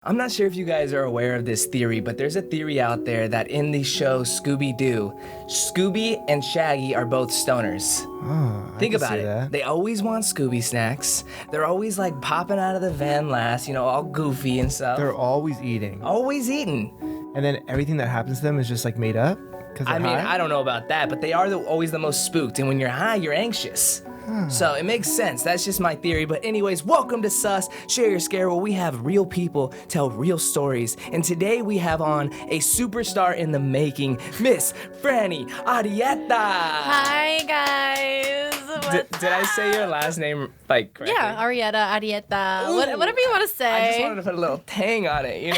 I'm not sure if you guys are aware of this theory, but there's a theory out there that in the show Scooby-Doo, Scooby and Shaggy are both stoners. Think about it. That. They always want Scooby snacks. They're always like popping out of the van last, all goofy and stuff. They're always eating. Always eating. And then everything that happens to them is just like made up? I don't know about that, but they are always the most spooked. And when you're high, you're anxious. So it makes sense. That's just my theory. But anyways, welcome to Sus, Share Your Scare, where we have real people tell real stories. And today we have on a superstar in the making, Miss Franny Arrieta. Hi, guys. Did I say your last name correctly? Yeah, Arrieta. Whatever you want to say. I just wanted to put a little tang on it,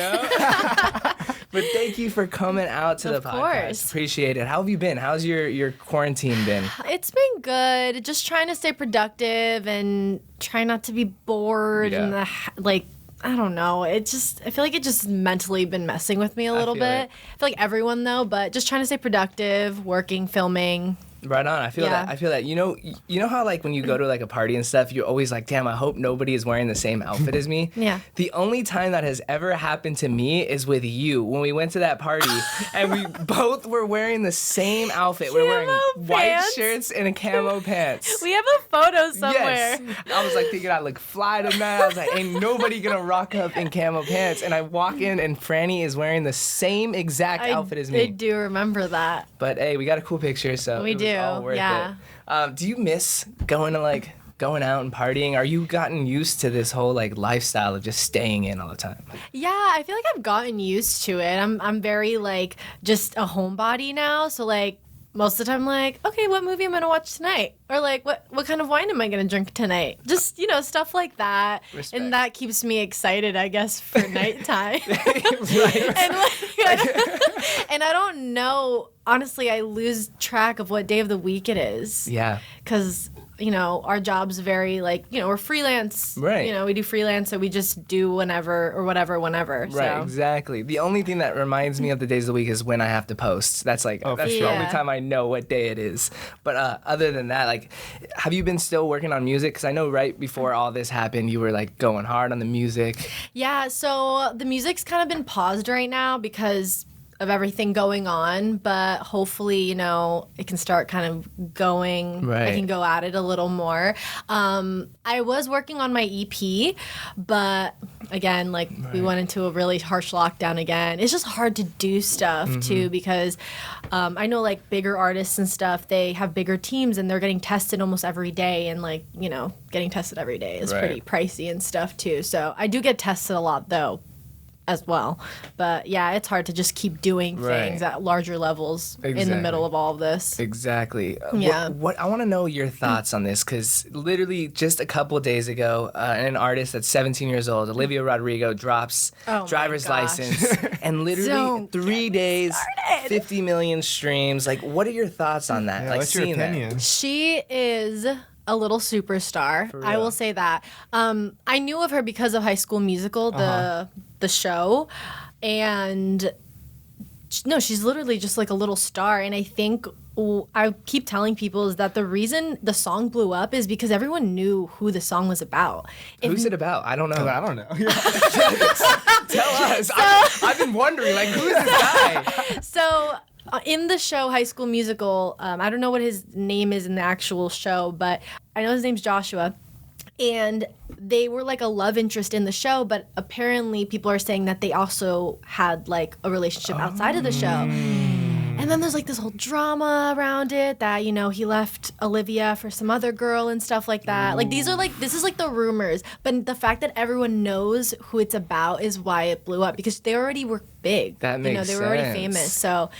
But thank you for coming out to the podcast. Of course. Appreciate it. How have you been? How's your quarantine been? It's been good. Just trying to stay productive and try not to be bored and I don't know. I feel like it just mentally been messing with me a little bit. I feel like everyone though, but just trying to stay productive, working, filming. Right on. I feel that. You know how when you go to a party and stuff, you're always like, damn, I hope nobody is wearing the same outfit as me. Yeah. The only time that has ever happened to me is with you when we went to that party and we both were wearing the same outfit. We're wearing white shirts and camo pants. We have a photo somewhere. Yes. I was thinking I look fly tonight. I was like, ain't nobody gonna rock up in camo pants. And I walk in and Franny is wearing the same exact outfit as me. I do remember that. But hey, we got a cool picture, so we do. All worth it. Do you miss going out and partying? Are you gotten used to this whole lifestyle of just staying in all the time? Yeah, I feel like I've gotten used to it. I'm very just a homebody now, so most of the time okay, what movie am I gonna watch tonight? Or what kind of wine am I gonna drink tonight? Just stuff like that. Respect. And that keeps me excited, I guess, for nighttime. Right. And I don't know, honestly, I lose track of what day of the week it is. Yeah. Because our job's very we're freelance. Right. We do freelance, so we just do whenever. Right, So. exactly. The only thing that reminds me of the days of the week is when I have to post. That's the only time I know what day it is. But other than that, have you been still working on music? Because I know right before all this happened, you were going hard on the music. Yeah, so the music's kind of been paused right now because of everything going on, but hopefully, it can start kind of going. Right. I can go at it a little more. I was working on my EP, but again, we went into a really harsh lockdown again. It's just hard to do stuff too, because I know bigger artists and stuff, they have bigger teams and they're getting tested almost every day, and getting tested every day is pretty pricey and stuff too. So I do get tested a lot though, as well. But yeah, it's hard to just keep doing things at larger levels in the middle of all of this. Exactly. Yeah. What I want to know your thoughts on this, because literally just a couple of days ago, an artist that's 17 years old, Olivia Rodrigo, drops driver's license, and literally 3 days, 50 million streams. What are your thoughts on that? Yeah, what's your opinion? That? She is a little superstar. I will say that. I knew of her because of High School Musical, the show, and no, she's literally just a little star. And I think I keep telling people is that the reason the song blew up is because everyone knew who the song was about. Who's it about? I don't know. I don't know. Tell us. I've been wondering, who's this guy? So in the show High School Musical, I don't know what his name is in the actual show, but I know his name's Joshua. And they were a love interest in the show, but apparently people are saying that they also had a relationship outside of the show. And then there's this whole drama around it that, he left Olivia for some other girl and stuff like that. This is the rumors. But the fact that everyone knows who it's about is why it blew up, because they already were big. That makes sense. They were already famous. So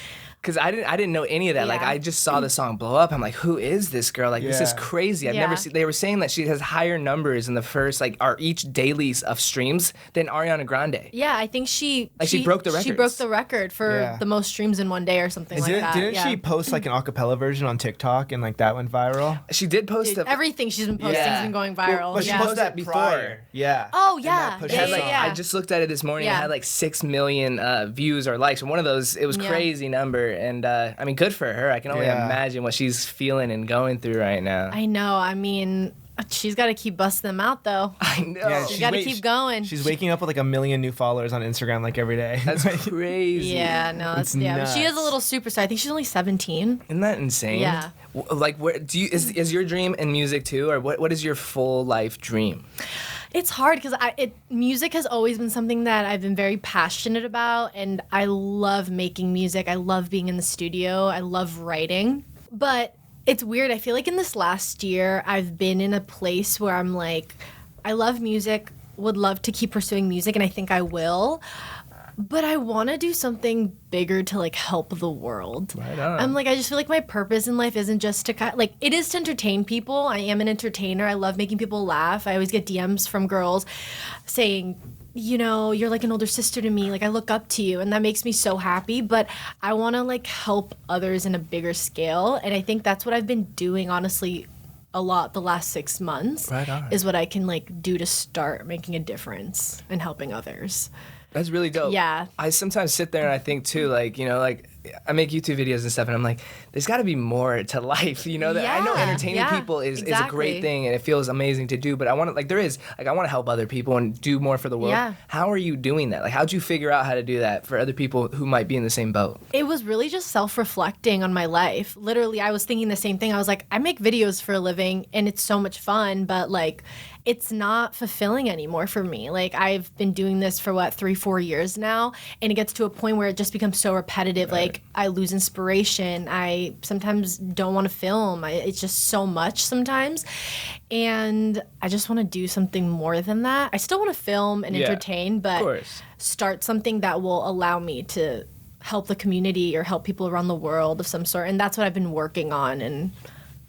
because I didn't know any of that. Yeah. I just saw the song blow up. I'm like, who is this girl? This is crazy. I've never seen. They were saying that she has higher numbers in the first are each dailies of streams than Ariana Grande. Yeah, I think she broke the record. She broke the record for the most streams in one day or something that. Didn't she post an acapella version on TikTok and that went viral? She did post everything she's been posting has been going viral. But she posted that before. Yeah. Oh yeah. I just looked at it this morning. It had 6 million views or likes. And one of those, it was crazy number. And I mean, good for her. I can only imagine what she's feeling and going through right now. I know. I mean, She's got to keep busting them out, though. I know. Yeah, She's got to keep going. She's waking up with like 1 million new followers on Instagram like every day. That's crazy. Yeah, no, It's but she is a nuts. little superstar. I think she's only 17. Isn't that insane? Yeah. Like, where do you is your dream in music too, or what is your full life dream? It's hard because music has always been something that I've been very passionate about, and I love making music. I love being in the studio. I love writing. But it's weird. I feel like in this last year, I've been in a place where I'm like, I love music, would love to keep pursuing music, and I think I will. But I want to do something bigger to like help the world. Right on. I'm like, I just feel like my purpose in life isn't just to like, it is to entertain people. I am an entertainer. I love making people laugh. I always get DMs from girls saying, you know, you're like an older sister to me. Like, I look up to you, and that makes me so happy. But I want to like help others in a bigger scale. And I think that's what I've been doing, honestly, a lot the last 6 months. Right on. Is what I can like do to start making a difference and helping others. That's really dope. Yeah. I sometimes sit there and I think too, like, you know, like I make YouTube videos and stuff, and I'm like, there's got to be more to life, you know. That I know Yeah, entertaining yeah, people is a exactly. great thing, and it feels amazing to do. But I want to, like, I want to help other people and do more for the world. Yeah. How are you doing that? Like, how'd you figure out how to do that for other people who might be in the same boat? It was really just self-reflecting on my life. Literally, I was thinking the same thing. I was like, I make videos for a living, and it's so much fun, but like, it's not fulfilling anymore for me. Like, I've been doing this for 3-4 years now, and it gets to a point where it just becomes so repetitive. Right. Like, I lose inspiration. I sometimes don't want to film. It's just so much sometimes, and I just want to do something more than that. I still want to film and Yeah, entertain, of but course. start something that will allow me to help the community or help people around the world of some sort. And that's what I've been working on, and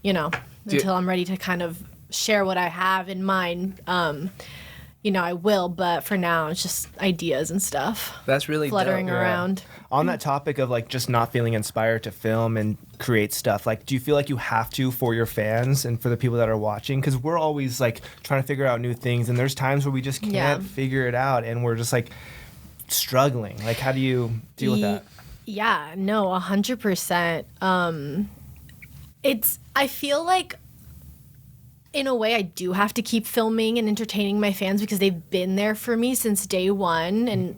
until I'm ready to kind of share what I have in mind, I will, but for now it's just ideas and stuff That's really fluttering dope. around. On that topic of like just not feeling inspired to film and create stuff, like do you feel like you have to for your fans and for the people that are watching? Because we're always like trying to figure out new things, and there's times where we just can't figure it out, and we're just like struggling. Like, how do you deal with that? Yeah, no, 100%. I feel like in a way I do have to keep filming and entertaining my fans because they've been there for me since day one, and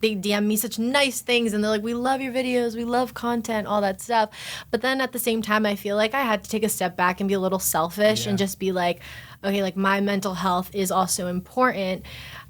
they DM me such nice things, and they're like, we love your videos, we love content, all that stuff. But then at the same time, I feel like I had to take a step back and be a little selfish and just be like, okay, like my mental health is also important.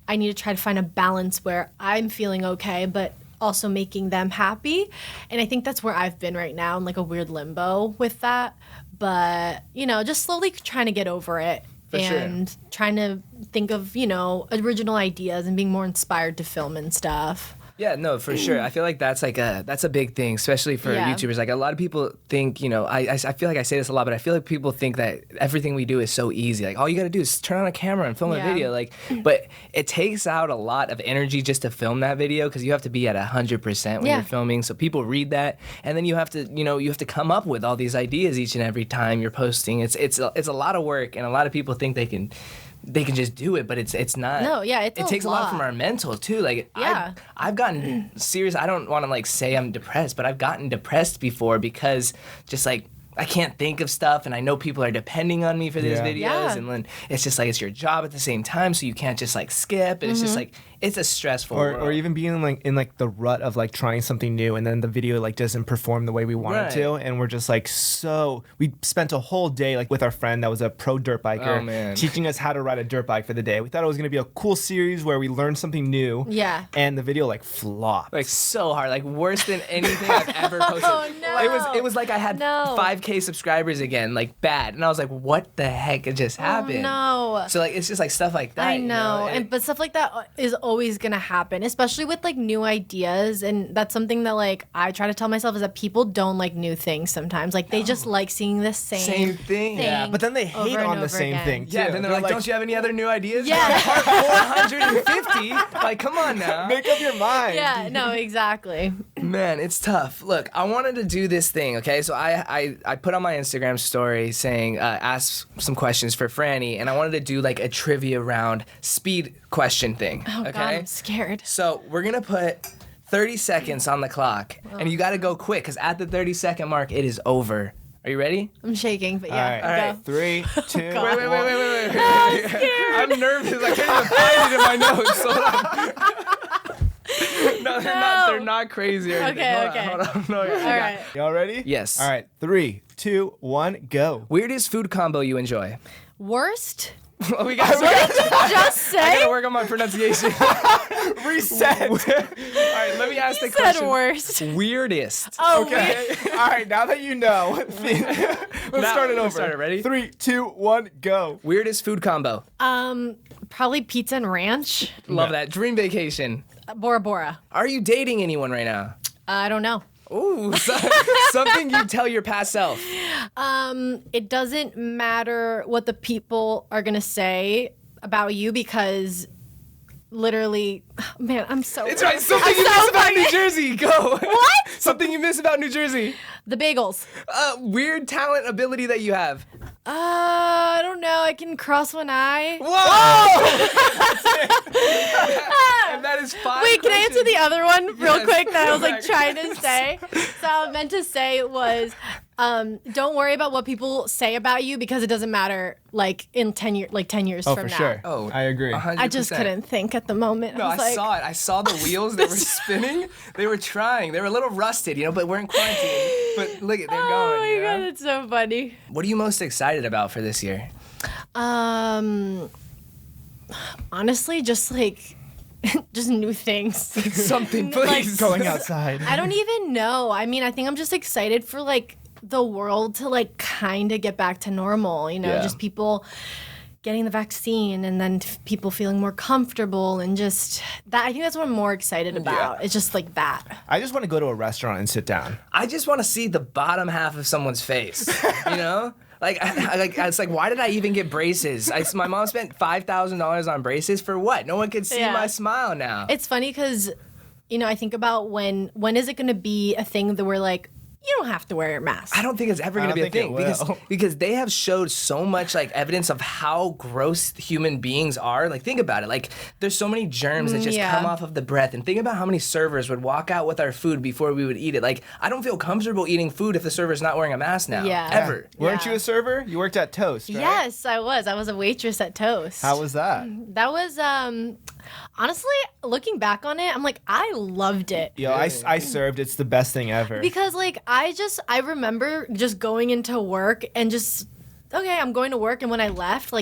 I need to try to find a balance where I'm feeling okay, but also making them happy. And I think that's where I've been right now, in like a weird limbo with that. But, just slowly trying to get over it. For and sure. trying to think of, original ideas and being more inspired to film and stuff. Yeah, no, for sure. I feel like that's a big thing, especially for Yeah. YouTubers. Like, a lot of people think, I feel like I say this a lot, but I feel like people think that everything we do is so easy. Like, all you got to do is turn on a camera and film a Yeah. video. Like, but it takes out a lot of energy just to film that video, because you have to be at 100% when Yeah. you're filming. So people read that, and then you have to come up with all these ideas each and every time you're posting. It's a lot of work, and a lot of people think they can just do it, but it's not. No, yeah, it takes a lot from our mental too. Like, Yeah. I've gotten serious. I don't want to like say I'm depressed, but I've gotten depressed before because just like I can't think of stuff, and I know people are depending on me for these Yeah. videos, Yeah. and then it's just like it's your job at the same time, so you can't just like skip, and it's just like it's a stressful Or world. even being in the rut of like trying something new, and then the video like doesn't perform the way we want Right. it to, and we're just like, so we spent a whole day like with our friend that was a pro dirt biker, Oh, man. teaching us how to ride a dirt bike for the day. We thought it was gonna be a cool series where we learned something new. Yeah. And the video like flopped. like so hard, like worse than anything I've ever posted. Oh, no. It was like I had No. 5K subscribers again, like bad, and I was like, what the heck had just happened? No. So like it's just like stuff like that. I you know, and but stuff like that is always gonna happen, especially with like new ideas, and that's something that like I try to tell myself is that people don't like new things sometimes. Like they just like seeing the Same thing. Yeah, but then they hate over and on the over same again. thing too. Yeah, then they're like, don't you have any other new ideas? Yeah. Like, part 450? Like, come on now. make up your mind? Yeah, no, exactly. Man, it's tough. Look, I wanted to do this thing, okay? So I put on my Instagram story saying, ask some questions for Franny, and I wanted to do like a trivia round speed question thing, Oh okay? God, I'm scared. So we're gonna put 30 seconds on the clock, and you gotta go quick, because at the 30-second mark, it is over. Are you ready? I'm shaking, but All yeah. right. Go. 3, 2, God. Wait. I'm scared. I'm nervous. I can't even find it in my notes. Hold on. No, they're not crazy or anything. Okay. Hold on. No, All right. Y'all ready? Yes. All right. 3, 2, 1, go. Weirdest food combo you enjoy? Worst? We got Just I gotta say? work on my pronunciation. Reset. All right, let me ask the Said question. worst. Weirdest. Oh, Okay. All right. Now that you know, let's start it over. Start it. Ready? 3, 2, 1, go. Weirdest food combo. Probably pizza and ranch. Love that. Dream vacation. Bora Bora. Are you dating anyone right now? I don't know. Ooh, something you tell your past self. It doesn't matter what the people are gonna say about you because literally, man, I'm so. It's right. Something you miss about New Jersey. Go. What? Something you miss about New Jersey. The bagels. Weird talent ability that you have. I don't know. I can cross one eye. Whoa! And that is 5 Wait, can I answer the other one real Yes. quick that I was like Go trying back. to say? So I meant to say was, don't worry about what people say about you because it doesn't matter like in 10 years Oh, from for now. sure. Oh, I agree. 100%. I just couldn't think at the moment. No, I was like, saw it. I saw the wheels. They were spinning. They were trying. They were a little rusted, but we're in quarantine. But look, they're oh going. my you know? god, it's so funny. What are you most excited about for this year? Honestly, just like just new things. Something, Like, please. Going outside. I don't even know. I mean, I think I'm just excited for like the world to like kind of get back to normal, Yeah. just people getting the vaccine and then people feeling more comfortable and just that. I think that's what I'm more excited about. It's just like that. I just want to go to a restaurant and sit down. I just want to see the bottom half of someone's face. Like, it's like, why did I even get braces? My mom spent $5,000 on braces for what? No one could see Yeah. my smile now. It's funny because, I think about when is it going to be a thing that we're like, you don't have to wear your mask. I don't think it's ever I going to don't be a think thing it will. because they have showed so much like evidence of how gross human beings are. Like think about it. Like there's so many germs that just Yeah. come off of the breath. And think about how many servers would walk out with our food before we would eat it. Like I don't feel comfortable eating food if the server's not wearing a mask now. Yeah. Ever. Weren't Yeah. you a server? You worked at Toast, right? Yes, I was. I was a waitress at Toast. How was that? That was honestly, looking back on it, I'm like, I loved it. Yo, I served. It's the best thing ever. Because like I remember just going into work and just okay, I'm going to work, and when I left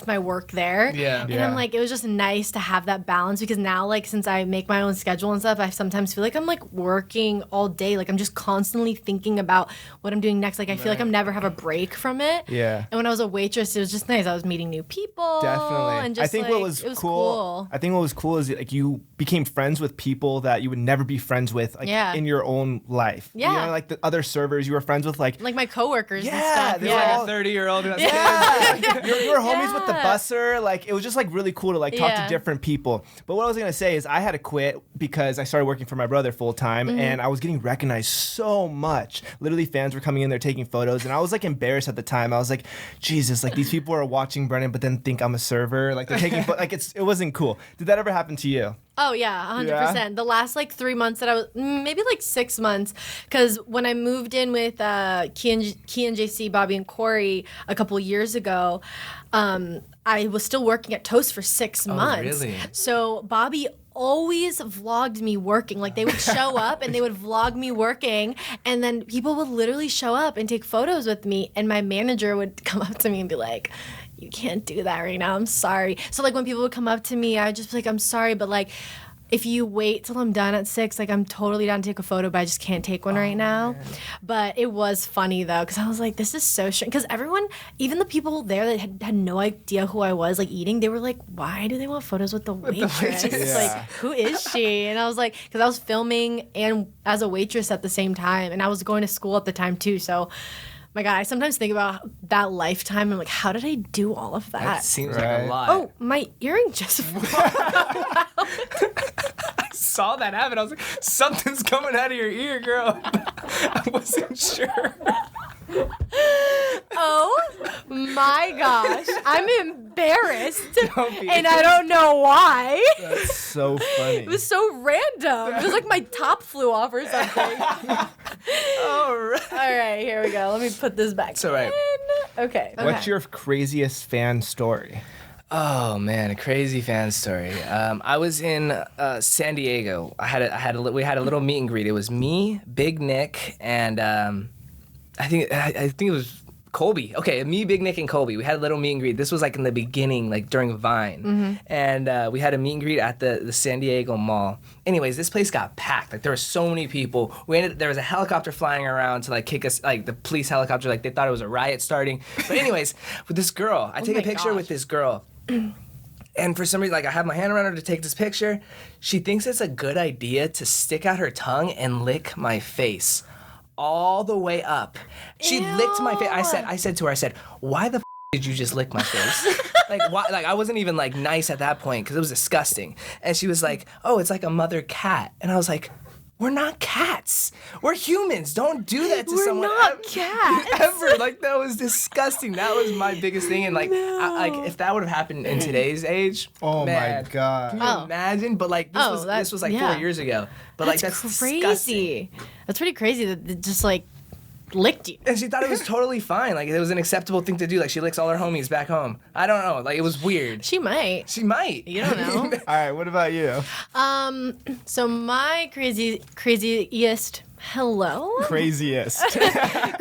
my work there. Yeah. And Yeah. I'm like, it was just nice to have that balance because now like since I make my own schedule and stuff, I sometimes feel like I'm like working all day. Like I'm just constantly thinking about what I'm doing next. Like I feel like I'm never have a break from it. Yeah. And when I was a waitress, it was just nice. I was meeting new people. Definitely. And just I think like, what was, it was cool. I think what was cool is like you became friends with people that you would never be friends with like Yeah. in your own life. Yeah. Like the other servers you were friends with like Like my coworkers and Yeah, stuff. they It's were like all- a 30-year-old. you were homies with the Yeah. busser. Like it was just like really cool to like talk to Yeah. different people. But what I was gonna say is I had to quit because I started working for my brother full time Mm-hmm. and I was getting recognized so much. Literally fans were coming in there taking photos and I was like embarrassed at the time. I was like, Jesus, like these people are watching Brennan but then think I'm a server. Like they're taking like it wasn't cool. Did that ever happen to you? Oh yeah, 100%. Yeah? The last like 3 months that I was, maybe like 6 months, because when I moved in with Key and JC, Bobby and Corey a couple years ago, I was still working at Toast for 6 months. really? So Bobby always vlogged me working. Like they would show up and they would vlog me working, and then people would literally show up and take photos with me, and my manager would come up to me and be like, you can't do that right now. I'm sorry. So like when people would come up to me, I would just be like, I'm sorry, but like if you wait till I'm done at 6, like I'm totally down to take a photo, but I just can't take one right now. But it was funny though, because I was like, this is so strange. Because everyone, even the people there that had no idea who I was, like eating, they were like, why do they want photos with the waitress? waitress. Like, Yeah. who is she? And I was like, because I was filming and as a waitress at the same time, and I was going to school at the time too. So, my God, I sometimes think about that lifetime. I'm like, how did I do all of that? That seems like Right. a lot. Oh, my earring just I saw that happen. I was like, something's coming out of your ear, girl. I wasn't sure. Oh my gosh, I'm embarrassed, Don't be. and I don't know why. That's so funny. It was so random. It was like my top flew off or something. All right. All right, here we go. Let me put this back. It's all right. in. Okay. What's your craziest fan story? Oh man, a crazy fan story. I was in San Diego. We had a little meet and greet. It was me, Big Nick, and I think it was Colby. Okay, me, Big Nick, and Colby. We had a little meet and greet. This was like in the beginning, like during Vine, and we had a meet and greet at the San Diego Mall. Anyways, this place got packed. Like there were so many people. There was a helicopter flying around to like kick us, like the police helicopter. Like they thought it was a riot starting. But anyways, with this girl, I take a picture with this girl. And for some reason, like I have my hand around her to take this picture. She thinks it's a good idea to stick out her tongue and lick my face all the way up. She licked my face. I said to her, why the did you just lick my face? Like, why? Like, I wasn't even like nice at that point because it was disgusting. And she was like, oh, it's like a mother cat. And I was like, we're not cats. We're humans. Don't do that to someone. We're not cats. Ever. Like, that was disgusting. That was my biggest thing. And like, if that would have happened in today's age, Oh man, my God. can you imagine? But like, this was like 4 years ago. But like, that's crazy. disgusting. That's pretty crazy that it just like licked you. And she thought it was totally fine. Like, it was an acceptable thing to do. Like, she licks all her homies back home. I don't know. Like, it was weird. She might. She might. You don't know. All right, what about you? So my craziest Craziest.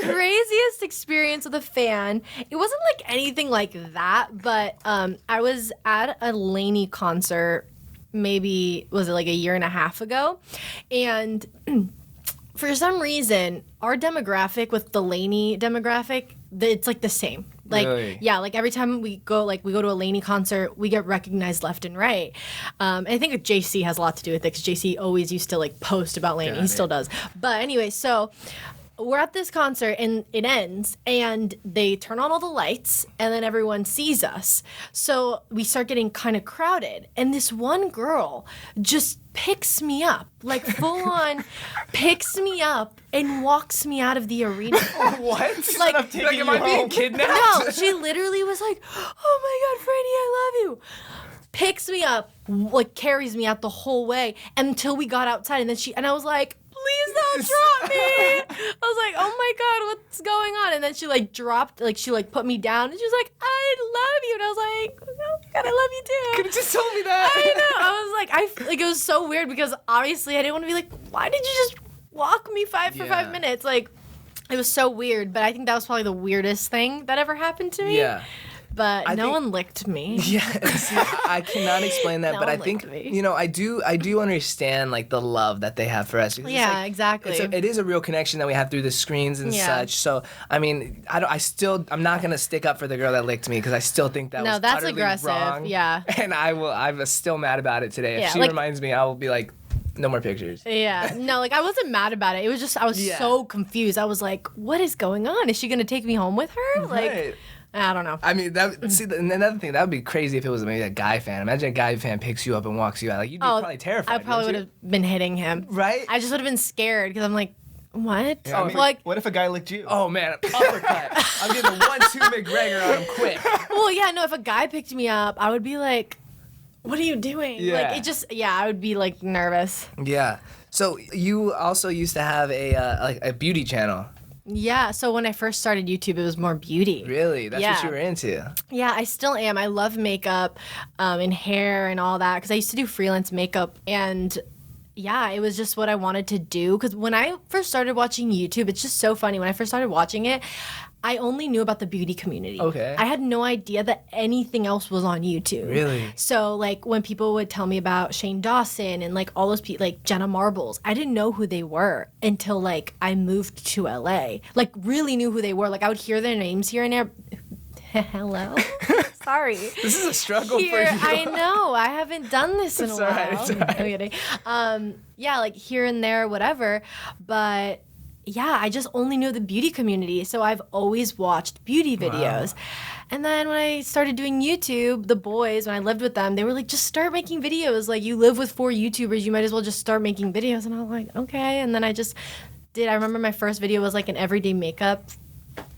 craziest experience with a fan. It wasn't like anything like that, but I was at a Lainey concert. Maybe was it like a year and a half ago, and for some reason, our demographic with the Lainey demographic, it's like the same. Like, Really? yeah, like every time we go to a Lainey concert, we get recognized left and right. And I think JC has a lot to do with it because JC always used to like post about Lainey. He still does. But anyway, so we're at this concert and it ends and they turn on all the lights and then everyone sees us. So we start getting kind of crowded. And this one girl just picks me up, like full on picks me up and walks me out of the arena. What? Like, Am I being kidnapped? no, she literally was like, oh my God, Franny, I love you. Picks me up, like carries me out the whole way until we got outside. And I was like, please don't drop me. I was like, oh my God, what's going on? And then she like dropped, like she like put me down and she was like, I love you. And I was like, oh my God, I love you too. Could have just told me that. I know. I was like, it was so weird because obviously I didn't want to be like, why did you just walk me for 5 minutes? Like, it was so weird, but I think that was probably the weirdest thing that ever happened to me. Yeah. But no think- one licked me. Yeah, see, I cannot explain that, No but I one think licked me. you know I do understand like the love that they have for us. Because Yeah, it's like, exactly. It is a real connection that we have through the screens and Yeah. such. So I mean, I'm not gonna stick up for the girl that licked me because I still think that No, was that's utterly aggressive, wrong. yeah. And I'm still mad about it today. If Yeah, she like- reminds me, I will be like, no more pictures. Yeah. No, like I wasn't mad about it. It was just I was Yeah. so confused. I was like, what is going on? Is she gonna take me home with her? Like Right. I don't know. I mean, and another thing, that would be crazy if it was maybe a guy fan. Imagine a guy fan picks you up and walks you out. Like, you'd be probably terrified. I probably would wouldn't have been hitting him. Right? I just would have been scared because I'm like, what? Yeah, I mean, Like, what if a guy licked you? Oh, man, uppercut. I'm getting a 1-2 McGregor on him quick. well, yeah, no. If a guy picked me up, I would be like, what are you doing? Yeah. Like it just, I would be like nervous. Yeah. So you also used to have a beauty channel. Yeah. So when I first started YouTube, it was more beauty. Really? That's what Yeah. you were into. Yeah, I still am. I love makeup and hair and all that because I used to do freelance makeup and yeah, it was just what I wanted to do because when I first started watching YouTube, it's just so funny. When I first started watching it, I only knew about the beauty community. Okay. I had no idea that anything else was on YouTube. Really? So like when people would tell me about Shane Dawson and like all those people, like Jenna Marbles, I didn't know who they were until like I moved to LA. Like really knew who they were. Like I would hear their names here and there. Hello? Sorry. This is a struggle Here, for you. I know. I haven't done this in a It's while. all right, it's all right. I'm kidding. Yeah, like here and there, whatever. But yeah, I just only knew the beauty community. So I've always watched beauty videos. And then when I started doing YouTube, the boys, when I lived with them, they were like, just start making videos. Like you live with 4 YouTubers, you might as well just start making videos. And I was like, okay. And then I just did. I remember my first video was like an everyday makeup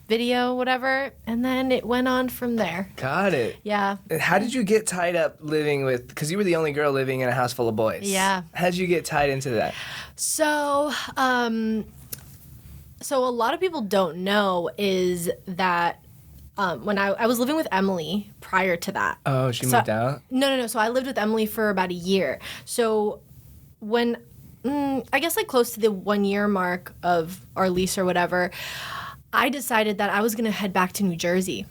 video, whatever. And then it went on from there. Got it. Yeah. And how did you get tied up living with, because you were the only girl living in a house full of boys. Yeah. How did you get tied into that? So, So a lot of people don't know is that when I was living with Emily prior to that. Oh, she moved out? No. So I lived with Emily for about a year. So when, I guess like close to the 1 year mark of our lease or whatever, I decided that I was going to head back to New Jersey.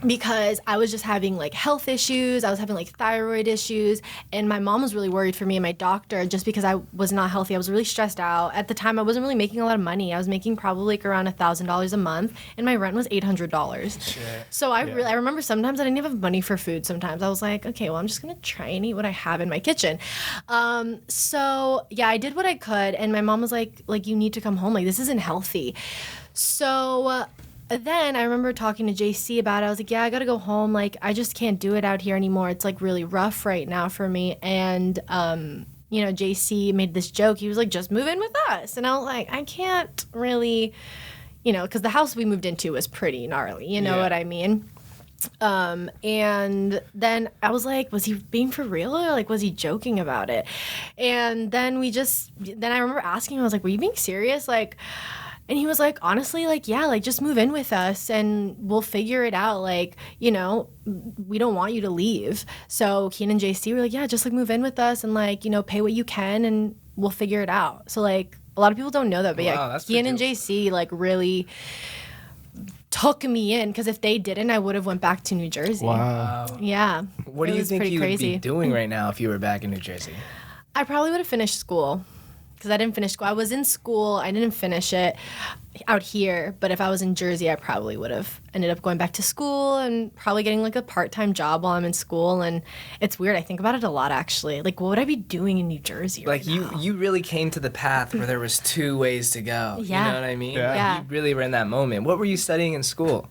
Because I was just having like health issues. I was having like thyroid issues. And my mom was really worried for me and my doctor just because I was not healthy. I was really stressed out. At the time, I wasn't really making a lot of money. I was making probably like around $1,000 a month. And my rent was $800. Shit. So I remember sometimes I didn't even have money for food sometimes. I was like, okay, well, I'm just going to try and eat what I have in my kitchen. So yeah, I did what I could. And my mom was like, you need to come home. Like, this isn't healthy. So then I remember talking to JC about it. I was like, yeah, I got to go home. Like, I just can't do it out here anymore. It's like really rough right now for me. And, JC made this joke. He was like, just move in with us. And I was like, I can't really, because the house we moved into was pretty gnarly. You know what I mean? And then I was like, was he being for real or like, was he joking about it? And then I remember asking him, I was like, were you being serious? Like, and he was like, honestly, like, yeah, like, just move in with us and we'll figure it out. Like, we don't want you to leave. So Keen and JC were like, yeah, just like move in with us and like, pay what you can and we'll figure it out. So like, a lot of people don't know that, but yeah, Keen and JC like really took me in because if they didn't, I would have went back to New Jersey. Wow. Yeah. What do you think you would be doing right now if you were back in New Jersey? I probably would have finished school. Because I didn't finish school. I was in school. I didn't finish it out here. But if I was in Jersey, I probably would have ended up going back to school and probably getting like a part-time job while I'm in school. And it's weird. I think about it a lot, actually. Like, what would I be doing in New Jersey right now? You really came to the path where there was two ways to go. Yeah. You know what I mean? Yeah. You really were in that moment. What were you studying in school?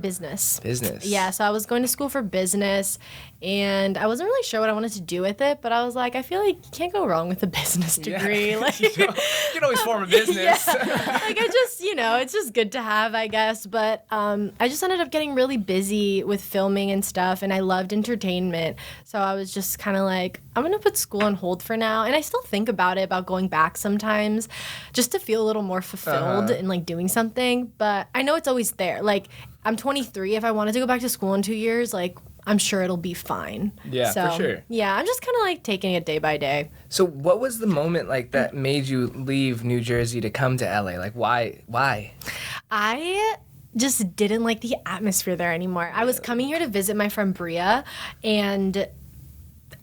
Business. Business. Yeah, so I was going to school for business, and I wasn't really sure what I wanted to do with it, but I was like, I feel like you can't go wrong with a business degree. Yeah. Like, you can always form a business. Like, I just, it's just good to have, I guess. But I just ended up getting really busy with filming and stuff, and I loved entertainment. So I was just kind of like, I'm going to put school on hold for now. And I still think about going back sometimes just to feel a little more fulfilled in, like, doing something. But I know it's always there. Like, I'm 23. If I wanted to go back to school in 2 years, like, I'm sure it'll be fine. Yeah, so, for sure. Yeah, I'm just kind of like taking it day by day. So what was the moment like that made you leave New Jersey to come to LA? Like, why? I just didn't like the atmosphere there anymore. I was coming here to visit my friend Bria, and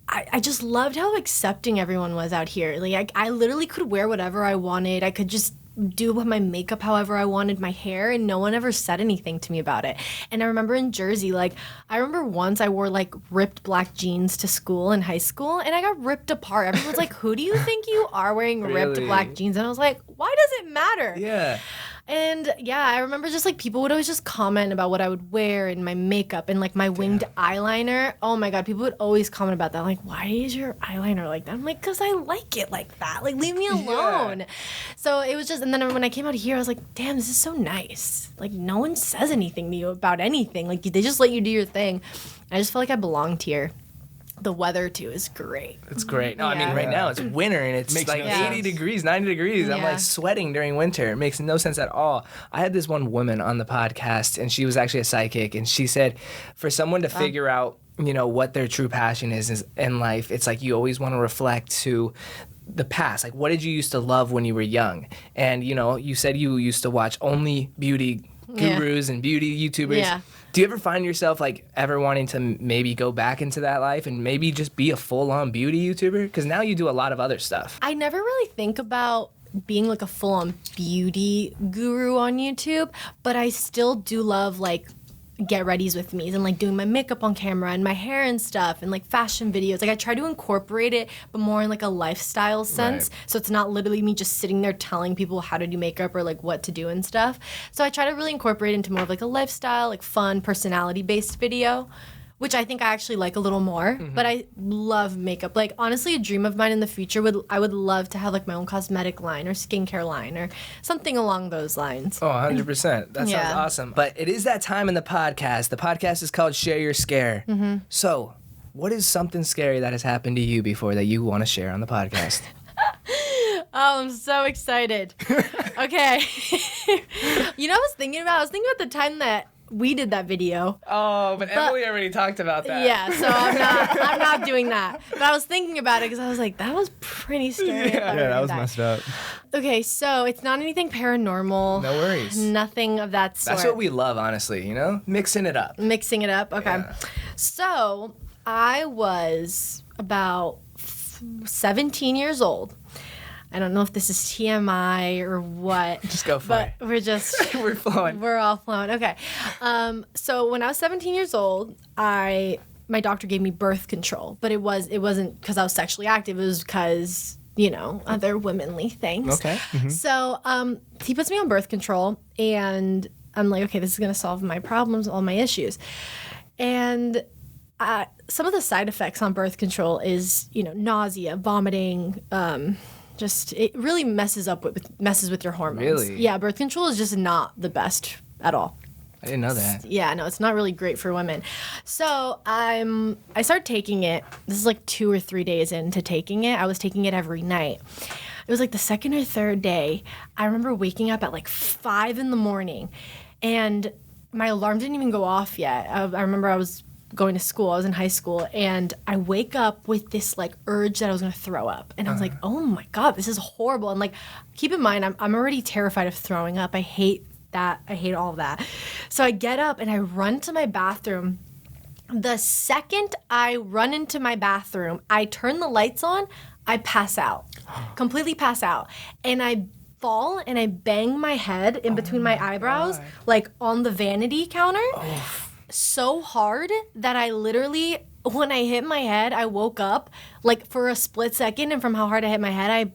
I just loved how accepting everyone was out here. Like, I literally could wear whatever I wanted. I could just do my makeup however I wanted, my hair, and no one ever said anything to me about it. And I remember in Jersey, like, I remember once I wore like ripped black jeans to school in high school, and I got ripped apart. Everyone's like, who do you think you are wearing ripped black jeans? And I was like, why does it matter? Yeah. And yeah, I remember just like people would always just comment about what I would wear and my makeup and like my winged eyeliner. Oh my God, people would always comment about that. Like, why is your eyeliner like that? I'm like, because I like it like that. Like, leave me alone. Yeah. So it was just, and then when I came out here, I was like, damn, this is so nice. Like, no one says anything to you about anything. Like, they just let you do your thing. I just felt like I belonged here. The weather, too, is great. It's great. No, I mean, right now it's winter and it's Makes like no 80 degrees, 90 degrees. I'm like sweating during winter. It makes no sense at all. I had this one woman on the podcast, and she was actually a psychic, and she said for someone to figure out, what their true passion is in life, it's like you always want to reflect to the past. Like, what did you used to love when you were young? And, you said you used to watch only beauty gurus and beauty YouTubers. Yeah. Do you ever find yourself like ever wanting to maybe go back into that life and maybe just be a full-on beauty YouTuber? Because now you do a lot of other stuff. I never really think about being like a full-on beauty guru on YouTube, but I still do love like get readies with me and like doing my makeup on camera and my hair and stuff and like fashion videos. Like, I try to incorporate it, but more in like a lifestyle sense. Right. So it's not literally me just sitting there telling people how to do makeup or like what to do and stuff. So I try to really incorporate it into more of like a lifestyle, like fun, personality-based video, which I think I actually like a little more. Mm-hmm. But I love makeup. Like, honestly, a dream of mine in the future I would love to have like my own cosmetic line or skincare line or something along those lines. Oh, 100%. That sounds awesome. But it is that time in the podcast. The podcast is called Share Your Scare. Mm-hmm. So what is something scary that has happened to you before that you want to share on the podcast? Oh, I'm so excited. Okay. You know what I was thinking about? I was thinking about the time that we did that video. Oh, but Emily already talked about that. Yeah, so I'm not doing that. But I was thinking about it because I was like, that was pretty scary. Yeah, that was messed up. Okay, so it's not anything paranormal. No worries. Nothing of that sort. That's what we love, honestly, you know? Mixing it up. Mixing it up. Okay. Yeah. So I was about 17 years old. I don't know if this is TMI or what. Just go for but it. we're just We're flowing. We're all flowing. Okay. So when I was 17 years old, my doctor gave me birth control, but it wasn't because I was sexually active. It was because, you know, other womanly things. Okay. Mm-hmm. So he puts me on birth control, and I'm like, okay, this is gonna solve my problems, all my issues, and some of the side effects on birth control is, you know, nausea, vomiting. Just it really messes with your hormones. Really? Yeah, birth control is just not the best at all. I didn't know that. Yeah, no, it's not really great for women. So I started taking it. This is like 2 or 3 days into taking it. I was taking it every night. It was like the second or third day. I remember waking up at like 5 a.m, and my alarm didn't even go off yet. I remember I was going to school. I was in high school, and I wake up with this like urge that I was going to throw up, and I was like, "Oh my god, this is horrible!" And like, keep in mind, I'm already terrified of throwing up. I hate that. I hate all of that. So I get up and I run to my bathroom. The second I run into my bathroom, I turn the lights on. I pass out, completely pass out, and I fall and I bang my head in between my eyebrows, like on the vanity counter. So hard that I literally, when I hit my head, I woke up like for a split second, and from how hard I hit my head, I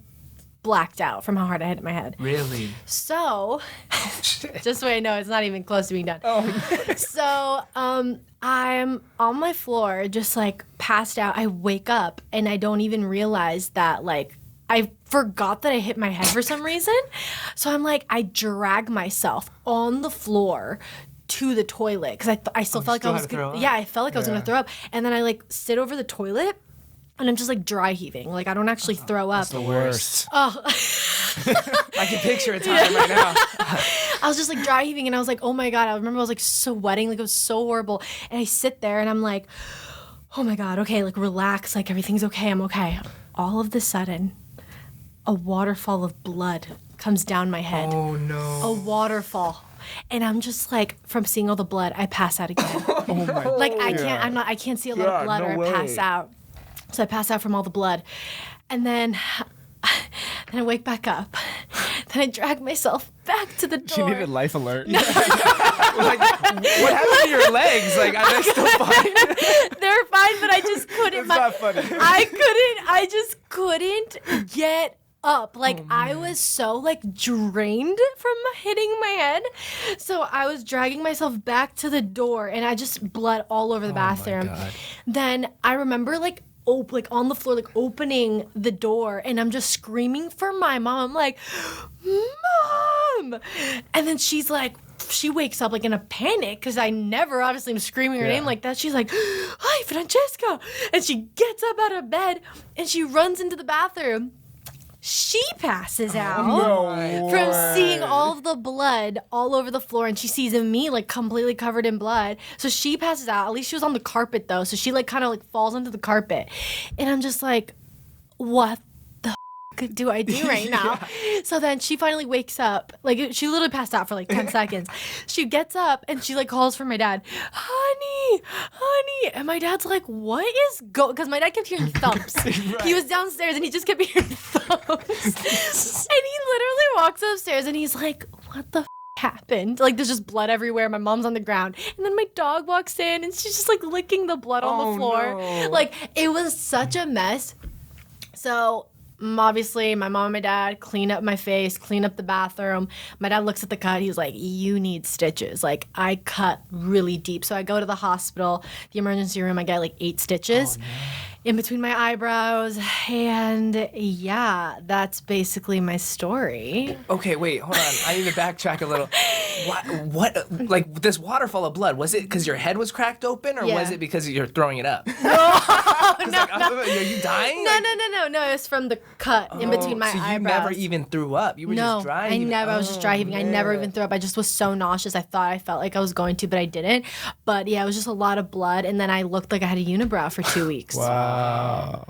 blacked out from how hard I hit my head. Really? So, just so I know, it's not even close to being done. So, I'm on my floor, just like passed out. I wake up and I don't even realize that like I forgot that I hit my head for some reason. So I'm like, I drag myself on the floor to the toilet because I still felt like I was I felt like I was gonna throw up, and then I like sit over the toilet and I'm just like dry heaving, like I don't actually throw up. That's the worst. Oh, I can picture it time right now. I was just like dry heaving, and I was like, oh my god. I remember I was like sweating, like it was so horrible, and I sit there and I'm like, oh my god, okay, like relax, like everything's okay, I'm okay. All of the sudden, a waterfall of blood comes down my head. Oh no. A waterfall. And I'm just like, from seeing all the blood, I pass out again. Oh my. Like I can't see a lot of blood, or I pass out. So I pass out from all the blood. And then I wake back up. Then I drag myself back to the door. She needed life alert. Like, what happened to your legs? Like, are they still fine? They're fine, but I just couldn't. It's not funny. I just couldn't get up. Like, I was so like drained from hitting my head. So I was dragging myself back to the door, and I just blood all over the bathroom. God. Then I remember like on the floor, like opening the door, and I'm just screaming for my mom. I'm like, Mom! And then she's like, she wakes up like in a panic because I never obviously am screaming her name like that. She's like, hi, Francesca! And she gets up out of bed and she runs into the bathroom. She passes out from seeing all of the blood all over the floor, and she sees me like completely covered in blood. So she passes out. At least she was on the carpet though, so she like kind of like falls onto the carpet, and I'm just like, what the do I do right now? So then she finally wakes up. Like, she literally passed out for like 10 seconds. She gets up and she like calls for my dad, honey. And my dad's like, what is because my dad kept hearing thumps. He was downstairs and he just kept hearing thumps. And he literally walks upstairs and he's like, what the happened? Like, there's just blood everywhere. My mom's on the ground. And then my dog walks in and she's just like licking the blood on the floor. No. Like, it was such a mess. So obviously, my mom and my dad clean up my face, clean up the bathroom. My dad looks at the cut. He's like, you need stitches. Like, I cut really deep. So I go to the hospital, the emergency room. I get like 8 stitches. in between my eyebrows. And yeah, that's basically my story. Okay, wait, hold on. I need to backtrack a little. What? Like this waterfall of blood? Was it because your head was cracked open, or Yeah. was it because you're throwing it up? No, Are you dying? no. It was from the cut in between my so you eyebrows. never even threw up. You were just dry. I was just dry heaving. I never even threw up. I just was so nauseous. I felt like I was going to, but I didn't. But yeah, it was just a lot of blood, and then I looked like I had a unibrow for 2 weeks. Wow.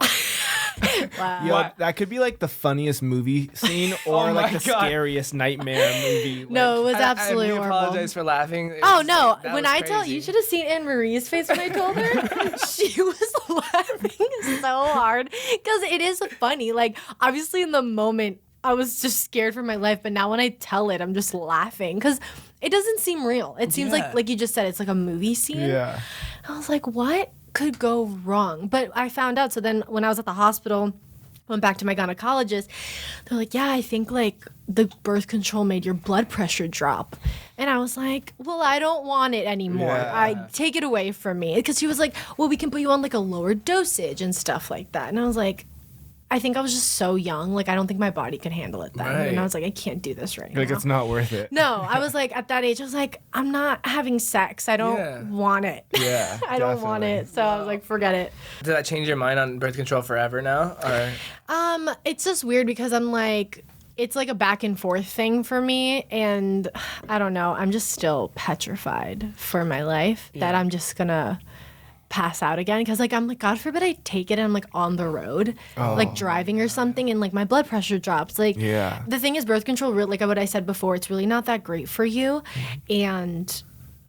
Wow. Yo, that could be like the funniest movie scene or Oh like my the God. scariest nightmare movie. No, it was absolutely I horrible. apologize for laughing. Oh no! When I tell you should have seen Anne Marie's face when I told her. She was laughing so hard because it is funny. Like obviously in the moment I was just scared for my life, but now when I tell it, I'm just laughing because it doesn't seem real. It seems Yeah. like you just said, it's like a movie scene. Yeah. I was like, what could go wrong? But I found out. So then when I was at the hospital, went back to my gynecologist, they're like, yeah, I think like the birth control made your blood pressure drop. And I was like, well, I don't want it anymore. Yeah. I take it away from me. Because she was like, well, we can put you on like a lower dosage and stuff like that. And I was like, I think I was just so young. Like, I don't think my body could handle it then. Right. And I was like, I can't do this right Like now. it's not worth it. No, I was like, at that age, I was like, I'm not having sex. I don't Yeah. want it. Yeah. I don't want definitely. it. So I was like, forget it. Did that change your mind on birth control forever now? Or It's just weird because I'm like, it's like a back and forth thing for me. And I don't know. I'm just still petrified for my life that I'm just going to pass out again. Because like, I'm like, God forbid I take it and I'm like on the road, like driving or something, and like my blood pressure drops. Like, Yeah. the thing is, birth control, like what I said before, it's really not that great for you. And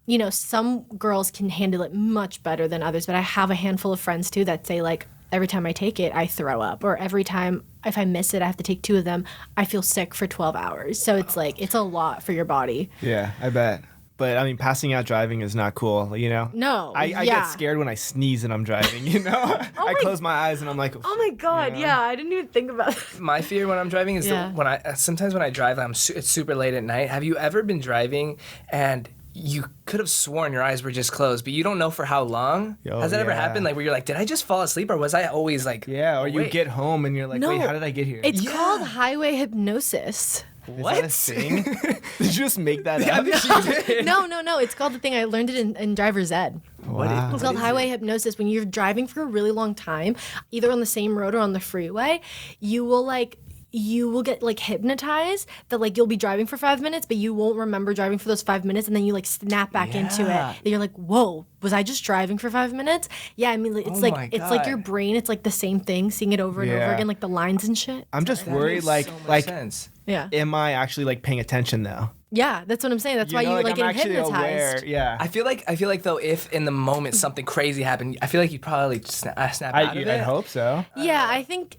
you know, some girls can handle it much better than others, but I have a handful of friends too that say like, every time I take it, I throw up, or every time if I miss it, I have to take 2 of them, I feel sick for 12 hours. So it's like, it's a lot for your body. Yeah, I bet. But I mean, passing out driving is not cool, you know? No, I yeah. get scared when I sneeze and I'm driving, you know? I close my eyes and I'm like, Oh my God, yeah, I didn't even think about that. my fear when I'm driving is Yeah. sometimes when I drive, it's super late at night. Have you ever been driving and you could have sworn your eyes were just closed, but you don't know for how long? Oh, Has that ever yeah. happened? Like where you're like, did I just fall asleep, or was I always like, yeah, or you awake? get home and you're like, No, wait, how did I get here? It's Yeah. called highway hypnosis. What? Is that a thing? Did you just make that I up? think she did. No, it's called the thing. I learned it in driver's ed. Wow. It's called highway hypnosis. When you're driving for a really long time, either on the same road or on the freeway, you will get like hypnotized that like you'll be driving for 5 minutes, but you won't remember driving for those 5 minutes, and then you like snap back into it. Yeah. And you're like, whoa, was I just driving for 5 minutes? Yeah, I mean, like, it's Oh my like it's like God. your brain. It's like the same thing, seeing it over and over Yeah. again, like the lines and shit. I'm just That worried, makes like, so much like, sense. Yeah, am I actually like paying attention though? yeah, that's what I'm saying. That's why you know, like I'm get actually hypnotized. aware. Yeah. I feel like though, if in the moment something crazy happened, I feel like you'd probably snap out of it. I hope so. Yeah, I think.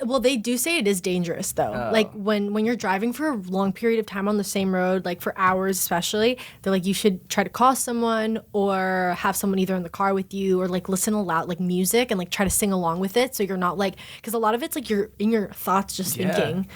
Well, they do say it is dangerous though. Like when you're driving for a long period of time on the same road, like for hours especially, they're like you should try to call someone or have someone either in the car with you or like listen aloud like music and like try to sing along with it so you're not like, because a lot of it's like you're in your thoughts just Yeah. thinking.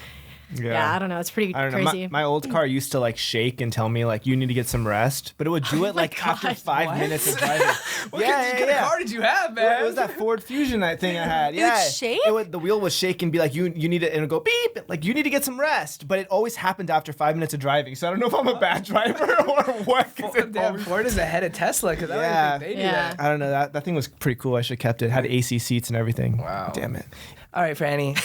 Yeah, I don't know. It's pretty I don't know. crazy. My old car used to like shake and tell me like you need to get some rest, but it would do it like after 5 minutes of driving. What kind of car did you have, man? It was that Ford Fusion thing I had. Yeah, shake? The wheel would shake and be like, you need to, and it would go beep, like you need to get some rest. But it always happened after 5 minutes of driving. So I don't know if I'm a bad driver or what. 'cause it Damn, always- Ford is ahead of Tesla because I don't Yeah. even think they do Yeah. that. I don't know. That thing was pretty cool. I should have kept it. Had AC seats and everything. Wow. Damn it. All right, Franny.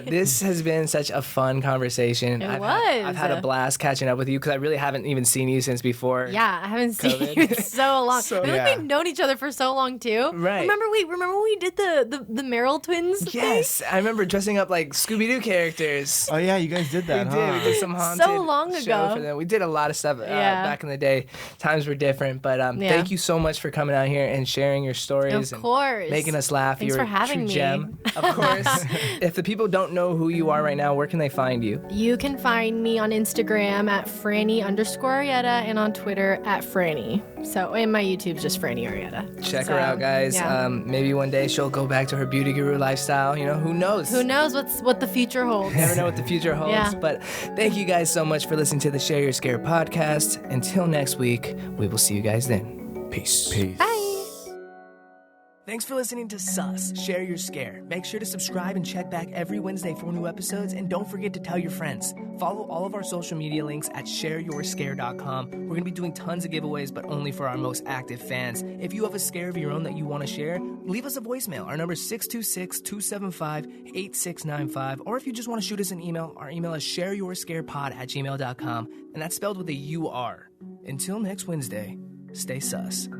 This has been such a fun conversation. It I've had a was. blast catching up with you because I really haven't even seen you since before. Yeah, I haven't seen COVID. you in so long. So- I feel like Yeah. we've known each other for so long too. Right. Remember when we did the Merrill twins? thing? Yes, I remember dressing up like Scooby-Doo characters. Oh yeah, you guys did We that, did. huh? We did some haunted long show ago. for them. We did a lot of stuff Yeah. back in the day. Times were different, but Yeah. thank you so much for coming out here and sharing your stories. Of and course. making us laugh. Thanks You're for having a true me. gem. Of course. If the people don't know who you are right now, where can they find you? You can find me on Instagram at Franny_Arrieta and on Twitter at Franny. So, and my YouTube's just Franny Arrieta. Check So, her out, guys. yeah. Maybe one day she'll go back to her beauty guru lifestyle. You know, who knows? Who knows what the future holds? Never know what the future holds. Yeah. But thank you guys so much for listening to the Share Your Scare podcast. Until next week, we will see you guys then. Peace. Peace. Bye. Thanks for listening to Sus, Share Your Scare. Make sure to subscribe and check back every Wednesday for new episodes, and don't forget to tell your friends. Follow all of our social media links at shareyourscare.com. We're going to be doing tons of giveaways, but only for our most active fans. If you have a scare of your own that you want to share, leave us a voicemail. Our number is 626-275-8695. Or if you just want to shoot us an email, our email is shareyourscarepod@gmail.com, and that's spelled with a U-R. Until next Wednesday, stay sus.